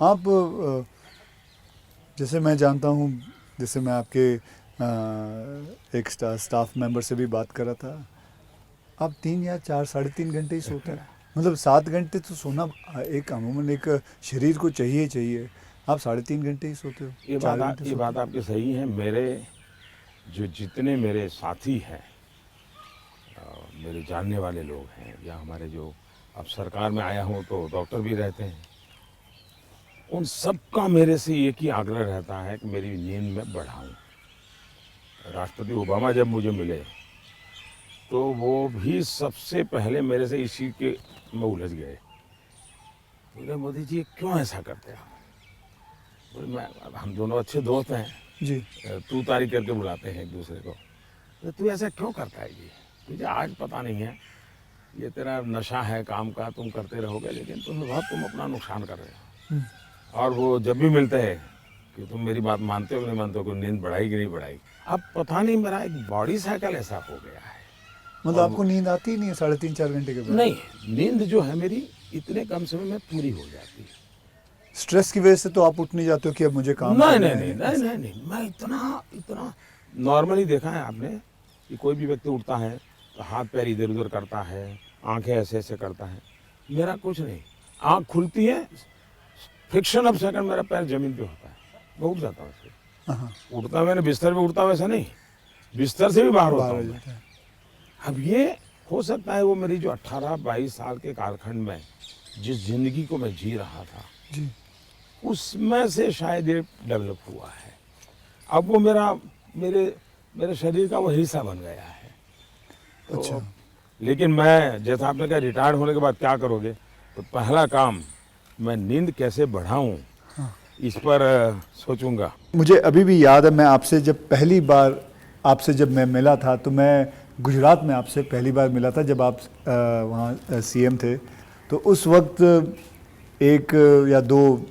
आप जैसे मैं जानता हूँ, जैसे मैं आपके एक स्टाफ मेंबर से भी बात कर रहा था, आप 3 या 4 3.5 घंटे ही सोते हैं। मतलब 7 घंटे तो सोना एक अमूमन एक शरीर को चाहिए ही चाहिए। आप 3.5 घंटे ही सोते हो, 4 घंटे ये सोते बात आपकी सही है। मेरे जो जितने मेरे साथी हैं, मेरे जानने वाले लोग हैं, या हमारे जो अब सरकार में आया हूँ तो डॉक्टर भी रहते हैं, उन सबका मेरे से एक ही आग्रह रहता है कि मेरी नींद में बढ़ाऊं। राष्ट्रपति ओबामा जब मुझे मिले तो वो भी सबसे पहले मेरे से इस चीज़ के में उलझ गए। बोले मोदी जी क्यों ऐसा करते हैं आप? बोले मैं, हम दोनों अच्छे दोस्त हैं, हैं। जी। तू तारी करके बुलाते हैं एक दूसरे को। तो तू ऐसा क्यों करता है जी? तुझे आज पता नहीं है, ये तेरा नशा है काम का, तुम करते रहोगे, लेकिन तुम अपना नुकसान कर रहे हो। और वो जब भी मिलते हैं कि तुम मेरी बात मानते हो कि नहीं मानते हो, कि नींद बढ़ाई कि नहीं बढ़ाई। अब पता नहीं मेरा एक बॉडी साइकिल ऐसा हो गया है। मतलब और आपको नींद आती ही नहीं है 3.5 4 घंटे के बाद? नहीं, नींद जो है मेरी इतने कम समय में पूरी हो जाती है। स्ट्रेस की वजह से तो आप उठ नहीं जाते हो कि अब मुझे काम नहीं करना नहीं नहीं है? नहीं नहीं नहीं, मैं इतना इतना नॉर्मली देखा है आपने कि कोई भी व्यक्ति उठता है तो हाथ पैर इधर उधर करता है, आंखें ऐसे ऐसे करता है। मेरा कुछ नहीं, आंख खुलती है, फ्रिक्शन ऑफ सेकंड मेरा पैर जमीन पे होता है, मैं उठ जाता हूँ उससे। हाँ, उठता मैंने बिस्तर पे उठता वैसा नहीं, बिस्तर से भी बाहर होता बाहर आ हूँ मैं। जाता है। अब ये हो सकता है वो मेरी जो 18-22 साल के कालखंड में जिस जिंदगी को मैं जी रहा था, जी। उसमें से शायद ये डेवलप हुआ है। अब वो मेरा मेरे मेरे शरीर का वो हिस्सा बन गया है। तो अच्छा। लेकिन मैं, जैसा आपने कहा रिटायर्ड होने के बाद क्या करोगे, तो पहला काम मैं नींद कैसे बढ़ाऊं इस पर सोचूंगा। मुझे अभी भी याद है, मैं आपसे जब पहली बार आपसे जब मैं मिला था, तो मैं गुजरात में आपसे पहली बार मिला था जब आप वहाँ सीएम थे। तो उस वक्त एक या दो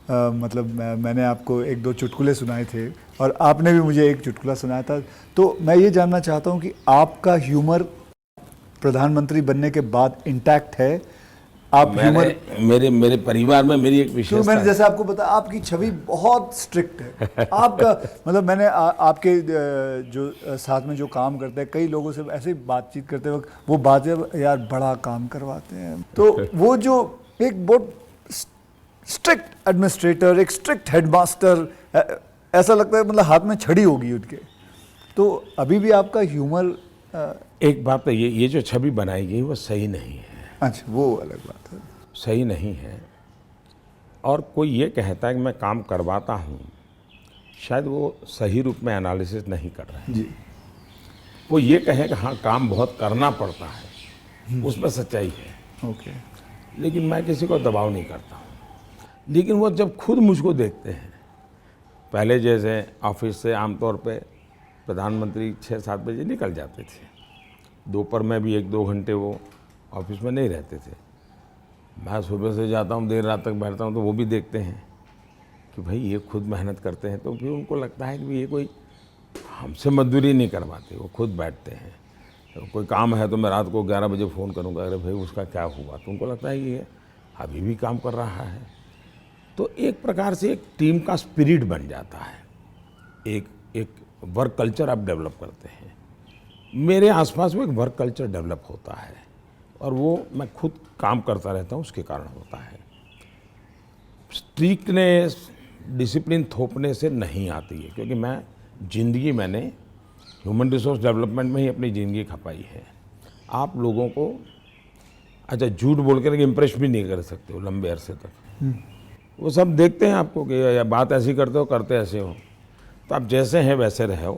मतलब मैंने आपको एक दो चुटकुले सुनाए थे और आपने भी मुझे एक चुटकुला सुनाया था। तो मैं ये जानना चाहता हूँ कि आपका ह्यूमर प्रधानमंत्री बनने के बाद इंटैक्ट है? आप ह्यूमर, मेरे मेरे मेरे परिवार में मेरी एक क्यों विशेषता मैंने है। जैसे आपको बताया आपकी छवि बहुत स्ट्रिक्ट है। आपका मतलब मैंने आपके जो साथ में जो काम करते हैं कई लोगों से ऐसे ही बातचीत करते वक्त वो बातें, यार बड़ा काम करवाते हैं। तो वो जो एक बहुत स्ट्रिक्ट एडमिनिस्ट्रेटर, एक स्ट्रिक्ट हेडमास्टर, ऐसा लगता है मतलब हाथ में छड़ी होगी उनके। तो अभी भी आपका ह्यूमर एक बात तो ये जो छवि बनाई गई वो सही नहीं है, अच्छा वो अलग बात है। सही नहीं है। और कोई ये कहता है कि मैं काम करवाता हूँ, शायद वो सही रूप में एनालिसिस नहीं कर रहा है। जी। वो ये कहे कि हाँ काम बहुत करना पड़ता है, उसमें सच्चाई है, ओके। लेकिन मैं किसी को दबाव नहीं करता हूँ। लेकिन वो जब खुद मुझको देखते हैं, पहले जैसे ऑफिस से आमतौर पे प्रधानमंत्री 6-7 बजे निकल जाते थे, दोपहर में भी 1-2 घंटे वो ऑफिस में नहीं रहते थे। मैं सुबह से जाता हूँ, देर रात तक बैठता हूँ, तो वो भी देखते हैं कि भाई ये खुद मेहनत करते हैं। तो फिर उनको लगता है कि ये कोई हमसे मजदूरी नहीं करवाते, वो खुद बैठते हैं। तो कोई काम है तो मैं रात को 11 बजे फ़ोन करूँगा, अरे भाई उसका क्या हुआ, तो उनको लगता है कि ये अभी भी काम कर रहा है। तो एक प्रकार से एक टीम का स्पिरिट बन जाता है, एक वर्क कल्चर आप डेवलप करते हैं। मेरे आसपास में एक वर्क कल्चर डेवलप होता है और वो मैं खुद काम करता रहता हूँ, उसके कारण होता है। स्ट्रिक्टनेस, डिसिप्लिन थोपने से नहीं आती है, क्योंकि मैंने ह्यूमन रिसोर्स डेवलपमेंट में ही अपनी ज़िंदगी खपाई है। आप लोगों को अच्छा झूठ बोल कर इम्प्रेस भी नहीं कर सकते हो लंबे अरसे तक। वो सब देखते हैं आपको कि या बात ऐसी करते हो, करते ऐसे हो। तो आप जैसे हैं वैसे रहो,